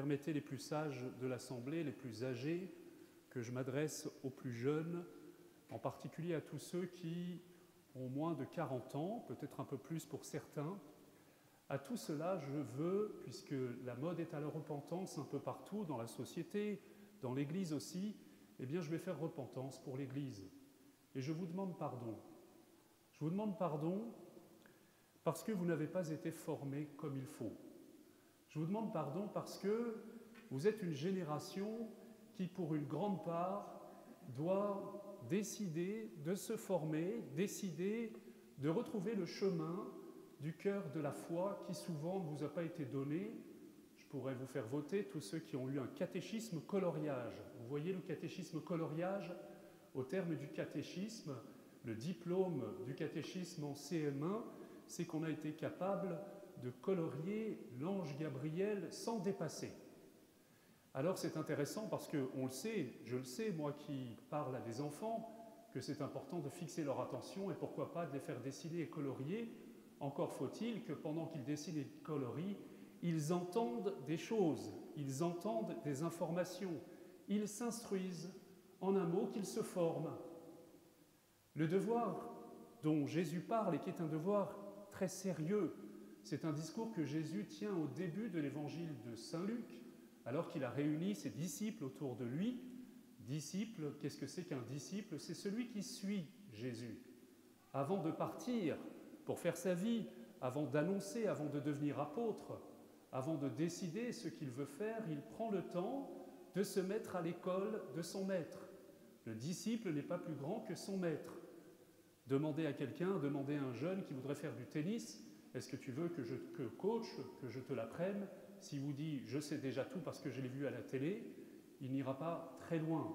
Permettez les plus sages de l'Assemblée, les plus âgés, que je m'adresse aux plus jeunes, en particulier à tous ceux qui ont moins de 40 ans, peut-être un peu plus pour certains. À tout cela, je veux, puisque la mode est à la repentance un peu partout dans la société, dans l'Église aussi, eh bien je vais faire repentance pour l'Église. Et je vous demande pardon. Je vous demande pardon parce que vous n'avez pas été formés comme il faut. Je vous demande pardon parce que vous êtes une génération qui, pour une grande part, doit décider de se former, décider de retrouver le chemin du cœur de la foi qui souvent ne vous a pas été donné. Je pourrais vous faire voter tous ceux qui ont eu un catéchisme coloriage. Vous voyez le catéchisme coloriage? Au terme du catéchisme, le diplôme du catéchisme en CM1, c'est qu'on a été capable de colorier l'ange Gabriel sans dépasser. Alors c'est intéressant parce qu'on le sait, je le sais, moi qui parle à des enfants, que c'est important de fixer leur attention et pourquoi pas de les faire dessiner et colorier. Encore faut-il que pendant qu'ils dessinent et colorient, ils entendent des choses, ils entendent des informations, ils s'instruisent, en un mot, qu'ils se forment. Le devoir dont Jésus parle et qui est un devoir très sérieux, c'est un discours que Jésus tient au début de l'évangile de Saint Luc, alors qu'il a réuni ses disciples autour de lui. Disciple, qu'est-ce que c'est qu'un disciple? C'est celui qui suit Jésus. Avant de partir pour faire sa vie, avant d'annoncer, avant de devenir apôtre, avant de décider ce qu'il veut faire, il prend le temps de se mettre à l'école de son maître. Le disciple n'est pas plus grand que son maître. Demandez à quelqu'un, demandez à un jeune qui voudrait faire du tennis, est-ce que tu veux que je te coach, que je te l'apprenne? S'il vous dit « je sais déjà tout parce que je l'ai vu à la télé », il n'ira pas très loin.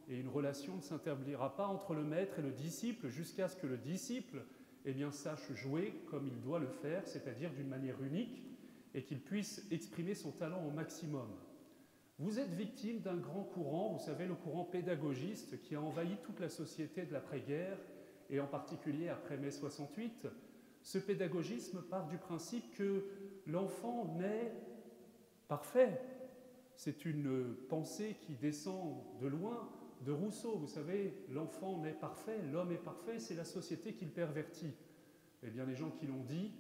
Et une relation ne s'établira pas entre le maître et le disciple jusqu'à ce que le disciple sache jouer comme il doit le faire, c'est-à-dire d'une manière unique, et qu'il puisse exprimer son talent au maximum. Vous êtes victime d'un grand courant, vous savez, le courant pédagogiste qui a envahi toute la société de l'après-guerre, et en particulier après mai 68. Ce pédagogisme part du principe que l'enfant naît parfait. C'est une pensée qui descend de loin de Rousseau. Vous savez, l'enfant naît parfait, l'homme est parfait, c'est la société qui le pervertit. Eh bien, les gens qui l'ont dit,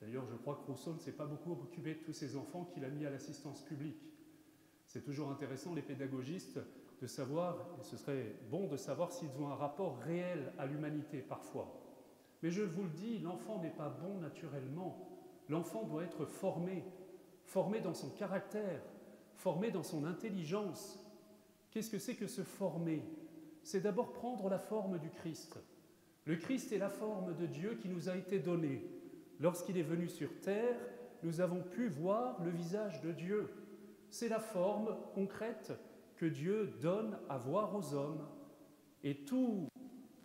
d'ailleurs, je crois que Rousseau ne s'est pas beaucoup occupé de tous ces enfants qu'il a mis à l'assistance publique. C'est toujours intéressant, les pédagogistes, de savoir, et ce serait bon de savoir s'ils ont un rapport réel à l'humanité parfois. Mais je vous le dis, l'enfant n'est pas bon naturellement. L'enfant doit être formé, formé dans son caractère, formé dans son intelligence. Qu'est-ce que c'est que se former? C'est d'abord prendre la forme du Christ. Le Christ est la forme de Dieu qui nous a été donnée. Lorsqu'il est venu sur terre, nous avons pu voir le visage de Dieu. C'est la forme concrète que Dieu donne à voir aux hommes. Et tout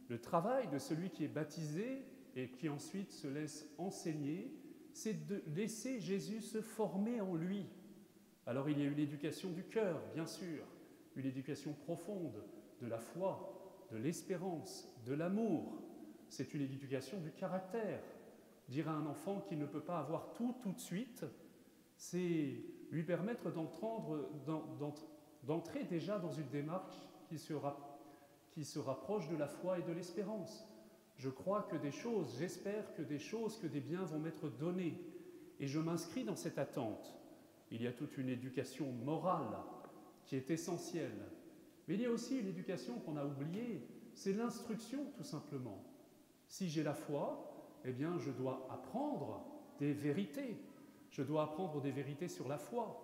le travail de celui qui est baptisé et qui ensuite se laisse enseigner, c'est de laisser Jésus se former en lui. Alors il y a une éducation du cœur, bien sûr, une éducation profonde de la foi, de l'espérance, de l'amour. C'est une éducation du caractère. Dire à un enfant qu'il ne peut pas avoir tout de suite, c'est lui permettre d'entrer déjà dans une démarche qui se rapproche de la foi et de l'espérance. Je crois que des choses, j'espère que des choses, que des biens vont m'être donnés. Et je m'inscris dans cette attente. Il y a toute une éducation morale qui est essentielle. Mais il y a aussi une éducation qu'on a oubliée, c'est l'instruction tout simplement. Si j'ai la foi, eh bien je dois apprendre des vérités. Je dois apprendre des vérités sur la foi.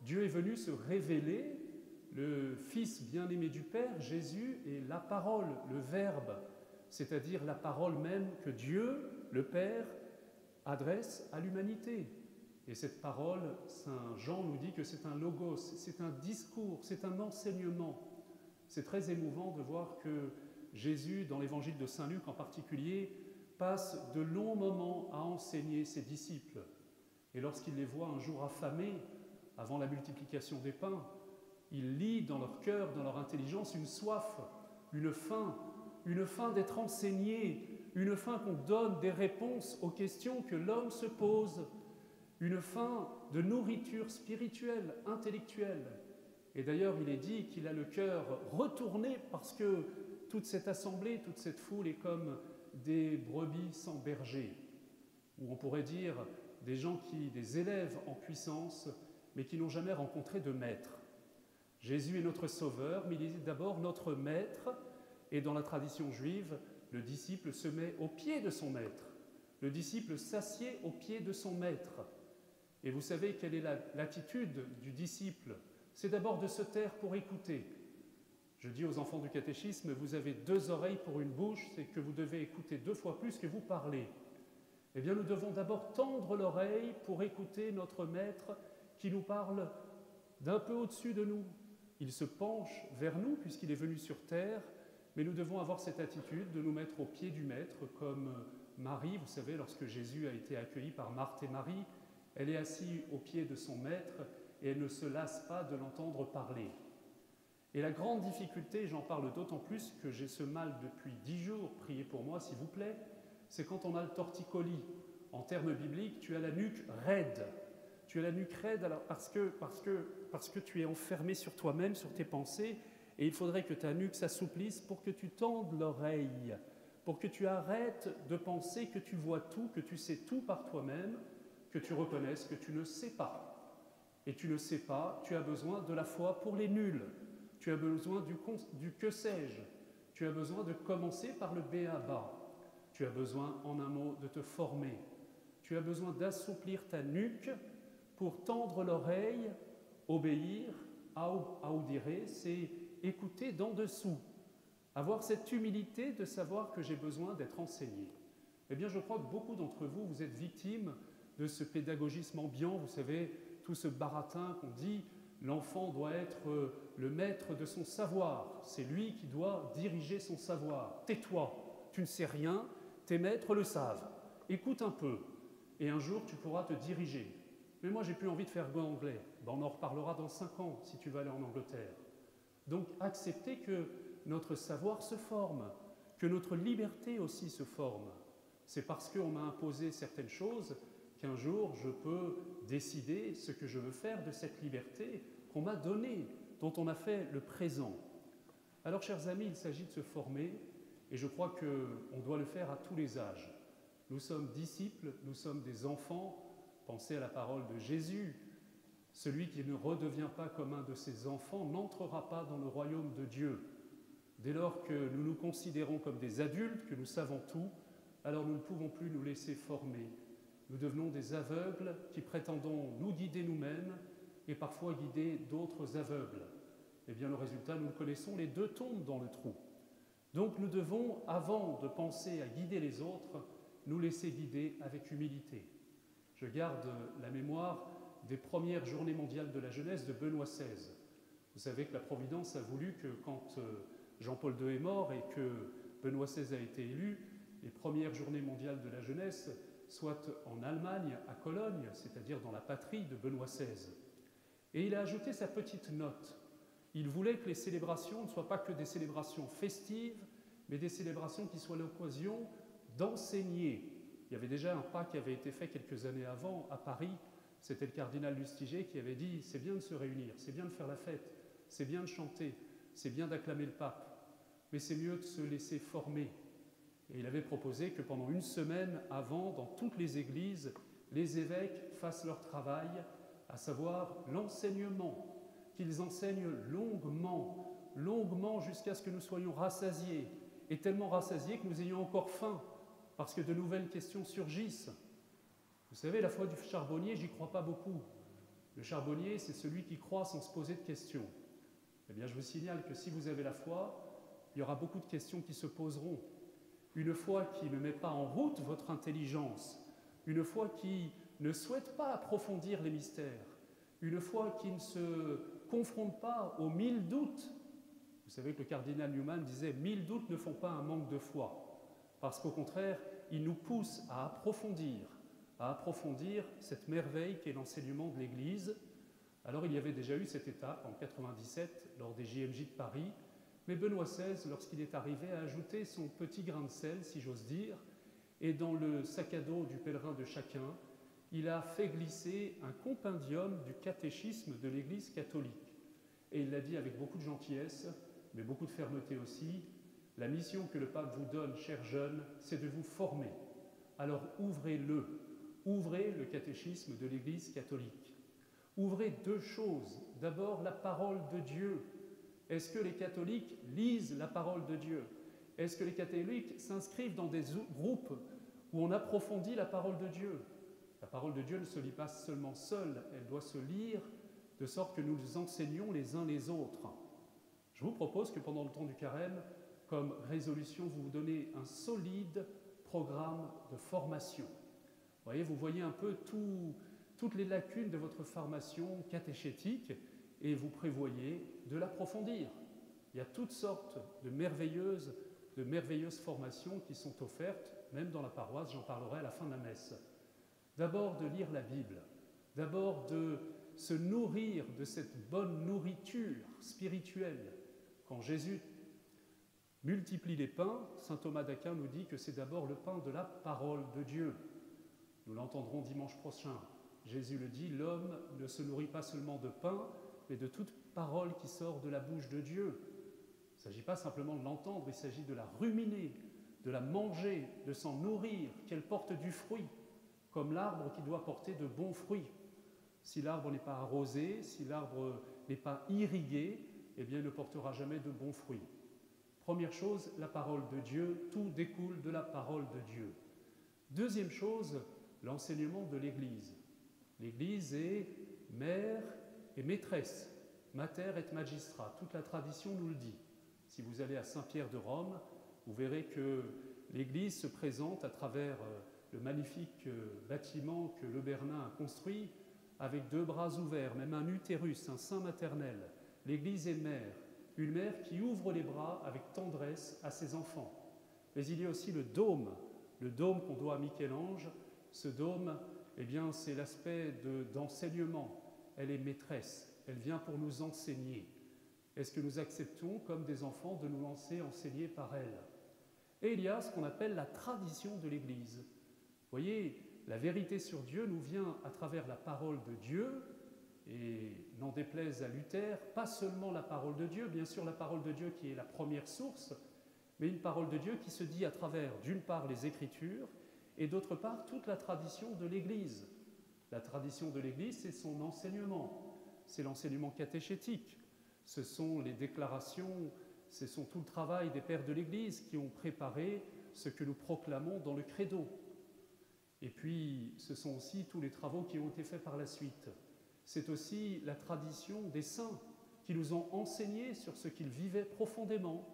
Dieu est venu se révéler, le Fils bien-aimé du Père, Jésus, est la parole, le Verbe, c'est-à-dire la parole même que Dieu, le Père, adresse à l'humanité. Et cette parole, Saint Jean nous dit que c'est un logos, c'est un discours, c'est un enseignement. C'est très émouvant de voir que Jésus, dans l'évangile de Saint Luc en particulier, passe de longs moments à enseigner ses disciples. Et lorsqu'il les voit un jour affamés, avant la multiplication des pains, il lit dans leur cœur, dans leur intelligence, une soif, une faim d'être enseigné, une faim qu'on donne des réponses aux questions que l'homme se pose. une faim de nourriture spirituelle, intellectuelle. Et d'ailleurs, il est dit qu'il a le cœur retourné parce que toute cette assemblée, toute cette foule est comme des brebis sans berger, ou on pourrait dire des élèves en puissance, mais qui n'ont jamais rencontré de maître. Jésus est notre sauveur, mais il est d'abord notre maître, et dans la tradition juive, le disciple se met au pied de son maître. Le disciple s'assied au pied de son maître. Et vous savez quelle est l'attitude du disciple? C'est d'abord de se taire pour écouter. Je dis aux enfants du catéchisme, vous avez 2 oreilles pour une bouche, c'est que vous devez écouter 2 fois plus que vous parlez. Eh bien, nous devons d'abord tendre l'oreille pour écouter notre maître qui nous parle d'un peu au-dessus de nous. Il se penche vers nous puisqu'il est venu sur terre, mais nous devons avoir cette attitude de nous mettre au pied du maître, comme Marie, vous savez, lorsque Jésus a été accueilli par Marthe et Marie, elle est assise au pied de son maître et elle ne se lasse pas de l'entendre parler. Et la grande difficulté, j'en parle d'autant plus que j'ai ce mal depuis 10 jours, priez pour moi s'il vous plaît, c'est quand on a le torticolis. En termes bibliques, tu as la nuque raide. Tu as la nuque raide alors parce que tu es enfermé sur toi-même, sur tes pensées, et il faudrait que ta nuque s'assouplisse pour que tu tendes l'oreille, pour que tu arrêtes de penser que tu vois tout, que tu sais tout par toi-même, que tu reconnaisses que tu ne sais pas. Et tu ne sais pas, tu as besoin de la foi pour les nuls. Tu as besoin du que sais-je. Tu as besoin de commencer par le b.a.-ba. Tu as besoin, en un mot, de te former. Tu as besoin d'assouplir ta nuque pour tendre l'oreille, obéir, audire, c'est écouter d'en dessous. Avoir cette humilité de savoir que j'ai besoin d'être enseigné. Eh bien, je crois que beaucoup d'entre vous, vous êtes victimes de ce pédagogisme ambiant, vous savez, tout ce baratin qu'on dit, l'enfant doit être le maître de son savoir, c'est lui qui doit diriger son savoir. Tais-toi, tu ne sais rien, tes maîtres le savent. Écoute un peu, et un jour tu pourras te diriger. Mais moi, j'ai plus envie de faire anglais. Ben, on en reparlera dans 5 ans, si tu vas aller en Angleterre. Donc, accepter que notre savoir se forme, que notre liberté aussi se forme. C'est parce qu'on m'a imposé certaines choses qu'un jour, je peux décider ce que je veux faire de cette liberté qu'on m'a donnée, dont on a fait le présent. Alors, chers amis, il s'agit de se former, et je crois qu'on doit le faire à tous les âges. Nous sommes disciples, nous sommes des enfants. Pensez à la parole de Jésus. Celui qui ne redevient pas comme un de ses enfants n'entrera pas dans le royaume de Dieu. Dès lors que nous nous considérons comme des adultes, que nous savons tout, alors nous ne pouvons plus nous laisser former. Nous devenons des aveugles qui prétendons nous guider nous-mêmes et parfois guider d'autres aveugles. Eh bien, le résultat, nous le connaissons, les 2 tombent dans le trou. Donc nous devons, avant de penser à guider les autres, nous laisser guider avec humilité. Je garde la mémoire des premières journées mondiales de la jeunesse de Benoît XVI. Vous savez que la Providence a voulu que quand Jean-Paul II est mort et que Benoît XVI a été élu, les premières journées mondiales de la jeunesse soient en Allemagne, à Cologne, c'est-à-dire dans la patrie de Benoît XVI. Et il a ajouté sa petite note. Il voulait que les célébrations ne soient pas que des célébrations festives, mais des célébrations qui soient l'occasion d'enseigner. Il y avait déjà un pas qui avait été fait quelques années avant à Paris. C'était le cardinal Lustiger qui avait dit « c'est bien de se réunir, c'est bien de faire la fête, c'est bien de chanter, c'est bien d'acclamer le pape, mais c'est mieux de se laisser former ». Et il avait proposé que pendant 1 semaine avant, dans toutes les églises, les évêques fassent leur travail, à savoir l'enseignement, qu'ils enseignent longuement jusqu'à ce que nous soyons rassasiés, et tellement rassasiés que nous ayons encore faim, parce que de nouvelles questions surgissent. Vous savez, la foi du charbonnier, j'y crois pas beaucoup. Le charbonnier, c'est celui qui croit sans se poser de questions. Eh bien, je vous signale que si vous avez la foi, il y aura beaucoup de questions qui se poseront. Une foi qui ne met pas en route votre intelligence, une foi qui ne souhaite pas approfondir les mystères, une foi qui ne se confronte pas aux 1000 doutes. Vous savez que le cardinal Newman disait « 1000 doutes ne font pas un manque de foi », parce qu'au contraire, ils nous poussent à approfondir cette merveille qu'est l'enseignement de l'Église. Alors il y avait déjà eu cette étape en 1997 lors des JMJ de Paris, mais Benoît XVI, lorsqu'il est arrivé, a ajouté son petit grain de sel, si j'ose dire, et dans le sac à dos du pèlerin de chacun, il a fait glisser un compendium du catéchisme de l'Église catholique. Et il l'a dit avec beaucoup de gentillesse, mais beaucoup de fermeté aussi. La mission que le pape vous donne, chers jeunes, c'est de vous former. Alors ouvrez-le. Ouvrez le catéchisme de l'Église catholique. Ouvrez deux choses. D'abord, la parole de Dieu. Est-ce que les catholiques lisent la parole de Dieu? Est-ce que les catholiques s'inscrivent dans des groupes où on approfondit la parole de Dieu? La parole de Dieu ne se lit pas seulement seule, elle doit se lire de sorte que nous nous enseignons les uns les autres. Je vous propose que pendant le temps du carême, comme résolution, vous vous donnez un solide programme de formation. Vous voyez un peu toutes les lacunes de votre formation catéchétique et vous prévoyez de l'approfondir. Il y a toutes sortes de merveilleuses formations qui sont offertes, même dans la paroisse, j'en parlerai à la fin de la messe. D'abord de lire la Bible, d'abord de se nourrir de cette bonne nourriture spirituelle. Quand Jésus multiplie les pains, saint Thomas d'Aquin nous dit que c'est d'abord le pain de la parole de Dieu. Nous l'entendrons dimanche prochain. Jésus le dit, l'homme ne se nourrit pas seulement de pain, mais de toute parole qui sort de la bouche de Dieu. Il ne s'agit pas simplement de l'entendre, il s'agit de la ruminer, de la manger, de s'en nourrir, qu'elle porte du fruit, comme l'arbre qui doit porter de bons fruits. Si l'arbre n'est pas arrosé, si l'arbre n'est pas irrigué, eh bien il ne portera jamais de bons fruits. Première chose, la parole de Dieu, tout découle de la parole de Dieu. Deuxième chose, l'enseignement de l'Église. L'Église est mère et maîtresse, mater et magistra, toute la tradition nous le dit. Si vous allez à Saint-Pierre de Rome, vous verrez que l'Église se présente à travers le magnifique bâtiment que le Bernin a construit, avec deux bras ouverts, même un utérus, un sein maternel. L'Église est mère, une mère qui ouvre les bras avec tendresse à ses enfants. Mais il y a aussi le dôme qu'on doit à Michel-Ange. Ce dôme, eh bien, c'est l'aspect d'enseignement. Elle est maîtresse, elle vient pour nous enseigner. Est-ce que nous acceptons, comme des enfants, de nous lancer enseigner par elle? Et il y a ce qu'on appelle la tradition de l'Église. Vous voyez, la vérité sur Dieu nous vient à travers la parole de Dieu, et n'en déplaise à Luther, pas seulement la parole de Dieu, bien sûr la parole de Dieu qui est la première source, mais une parole de Dieu qui se dit à travers, d'une part, les Écritures, et d'autre part, toute la tradition de l'Église. La tradition de l'Église, c'est son enseignement, c'est l'enseignement catéchétique, ce sont les déclarations, ce sont tout le travail des pères de l'Église qui ont préparé ce que nous proclamons dans le credo. Et puis, ce sont aussi tous les travaux qui ont été faits par la suite. C'est aussi la tradition des saints qui nous ont enseigné sur ce qu'ils vivaient profondément.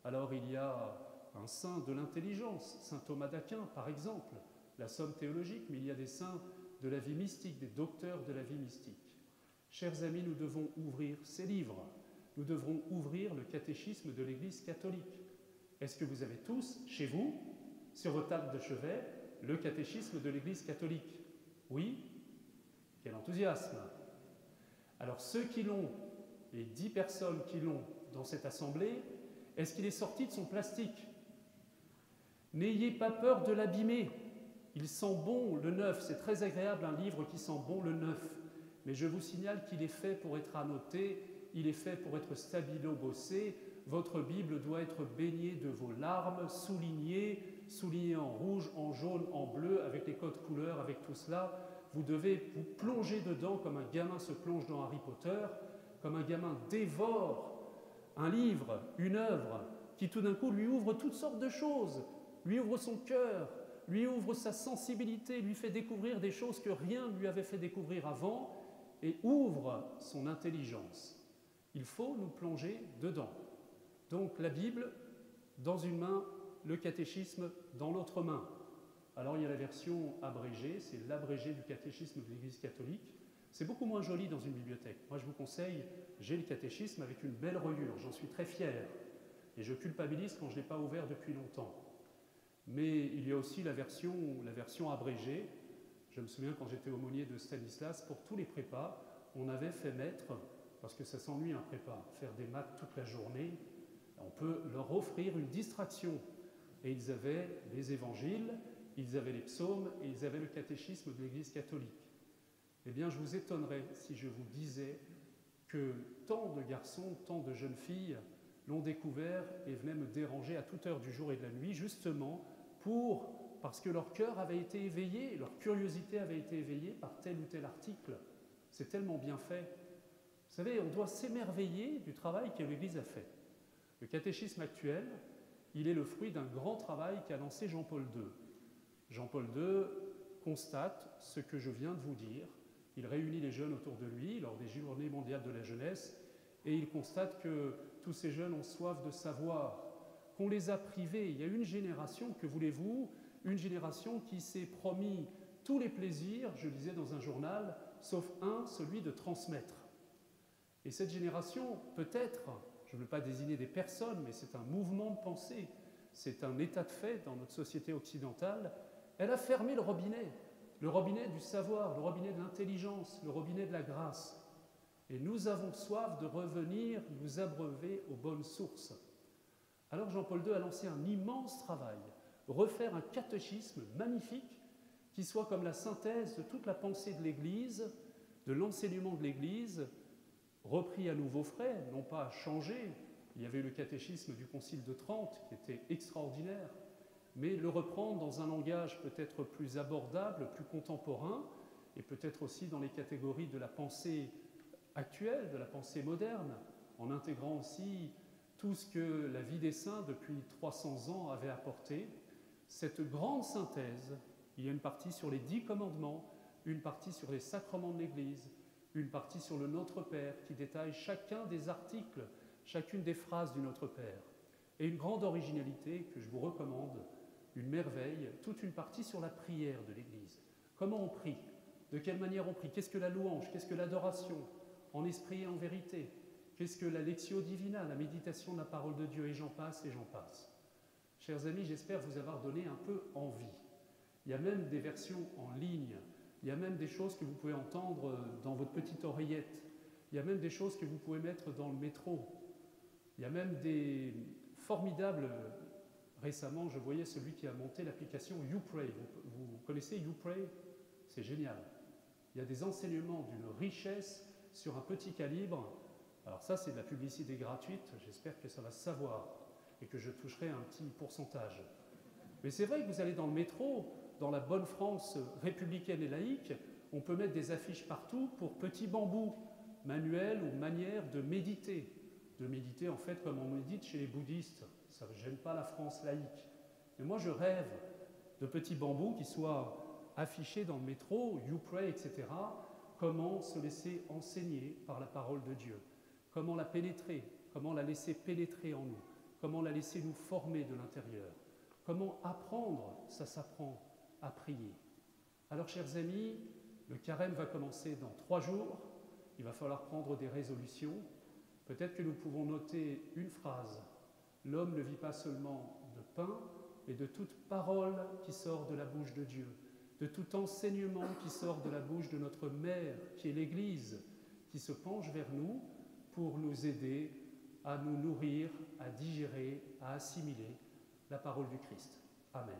Alors, il y a un saint de l'intelligence, saint Thomas d'Aquin, par exemple, la somme théologique, mais il y a des saints de la vie mystique, des docteurs de la vie mystique. Chers amis, nous devons ouvrir ces livres. Nous devrons ouvrir le catéchisme de l'Église catholique. Est-ce que vous avez tous, chez vous, sur vos tables de chevet, le catéchisme de l'Église catholique? Oui? Quel enthousiasme! Alors ceux qui l'ont, les 10 personnes qui l'ont dans cette assemblée, est-ce qu'il est sorti de son plastique? N'ayez pas peur de l'abîmer. Il sent bon le neuf, c'est très agréable un livre qui sent bon le neuf. Mais je vous signale qu'il est fait pour être annoté, il est fait pour être stabilo-bossé. Votre Bible doit être baignée de vos larmes, soulignée en rouge, en jaune, en bleu, avec les codes couleurs, avec tout cela. Vous devez vous plonger dedans comme un gamin se plonge dans Harry Potter, comme un gamin dévore un livre, une œuvre, qui tout d'un coup lui ouvre toutes sortes de choses, lui ouvre son cœur, lui ouvre sa sensibilité, lui fait découvrir des choses que rien ne lui avait fait découvrir avant, et ouvre son intelligence. Il faut nous plonger dedans. Donc la Bible dans une main, le catéchisme dans l'autre main. Alors il y a la version abrégée, c'est l'abrégé du catéchisme de l'Église catholique. C'est beaucoup moins joli dans une bibliothèque. Moi je vous conseille, j'ai le catéchisme avec une belle reliure, j'en suis très fier. Et je culpabilise quand je ne l'ai pas ouvert depuis longtemps. Mais il y a aussi la version abrégée. Je me souviens quand j'étais aumônier de Stanislas, pour tous les prépas, on avait fait mettre, parce que ça s'ennuie un prépa, faire des maths toute la journée, on peut leur offrir une distraction. Et ils avaient les évangiles, ils avaient les psaumes et ils avaient le catéchisme de l'Église catholique. Eh bien, je vous étonnerais si je vous disais que tant de garçons, tant de jeunes filles l'ont découvert et venaient me déranger à toute heure du jour et de la nuit, justement parce que leur cœur avait été éveillé, leur curiosité avait été éveillée par tel ou tel article. C'est tellement bien fait. Vous savez, on doit s'émerveiller du travail que l'Église a fait. Le catéchisme actuel, il est le fruit d'un grand travail qu'a lancé Jean-Paul II. Jean-Paul II constate ce que je viens de vous dire. Il réunit les jeunes autour de lui lors des Journées mondiales de la jeunesse et il constate que tous ces jeunes ont soif de savoir, qu'on les a privés. Il y a une génération, que voulez-vous, une génération qui s'est promis tous les plaisirs, je lisais dans un journal, sauf un, celui de transmettre. Et cette génération, peut-être, je ne veux pas désigner des personnes, mais c'est un mouvement de pensée, c'est un état de fait dans notre société occidentale, elle a fermé le robinet du savoir, le robinet de l'intelligence, le robinet de la grâce. Et nous avons soif de revenir nous abreuver aux bonnes sources. Alors Jean-Paul II a lancé un immense travail, refaire un catéchisme magnifique qui soit comme la synthèse de toute la pensée de l'Église, de l'enseignement de l'Église, repris à nouveau frais, non pas changé. Il y avait eu le catéchisme du Concile de Trente qui était extraordinaire, mais le reprendre dans un langage peut-être plus abordable, plus contemporain, et peut-être aussi dans les catégories de la pensée actuelle, de la pensée moderne, en intégrant aussi tout ce que la vie des saints depuis 300 ans avait apporté. Cette grande synthèse, il y a une partie sur les 10 commandements, une partie sur les sacrements de l'Église, une partie sur le Notre Père qui détaille chacun des articles, chacune des phrases du Notre Père, et une grande originalité que je vous recommande, une merveille, toute une partie sur la prière de l'Église. Comment on prie? De quelle manière on prie? Qu'est-ce que la louange? Qu'est-ce que l'adoration? En esprit et en vérité? Qu'est-ce que la lectio divina, la méditation de la parole de Dieu? Et j'en passe et j'en passe. Chers amis, j'espère vous avoir donné un peu envie. Il y a même des versions en ligne. Il y a même des choses que vous pouvez entendre dans votre petite oreillette. Il y a même des choses que vous pouvez mettre dans le métro. Il y a même des formidables... Récemment, je voyais celui qui a monté l'application YouPray. Vous connaissez YouPray? C'est génial. Il y a des enseignements d'une richesse sur un petit calibre. Alors ça, c'est de la publicité gratuite. J'espère que ça va se savoir et que je toucherai un petit pourcentage. Mais c'est vrai que vous allez dans le métro, dans la bonne France républicaine et laïque, on peut mettre des affiches partout pour petits bambous, manuels ou manière de méditer. De méditer, en fait, comme on médite chez les bouddhistes. Ça ne gêne pas la France laïque. Mais moi, je rêve de petits bambous qui soient affichés dans le métro, YouPray, etc. Comment se laisser enseigner par la parole de Dieu? Comment la pénétrer? Comment la laisser pénétrer en nous? Comment la laisser nous former de l'intérieur? Comment apprendre? Ça s'apprend à prier. Alors, chers amis, le carême va commencer dans 3 jours. Il va falloir prendre des résolutions. Peut-être que nous pouvons noter une phrase. L'homme ne vit pas seulement de pain, mais de toute parole qui sort de la bouche de Dieu, de tout enseignement qui sort de la bouche de notre Mère, qui est l'Église, qui se penche vers nous pour nous aider à nous nourrir, à digérer, à assimiler la parole du Christ. Amen.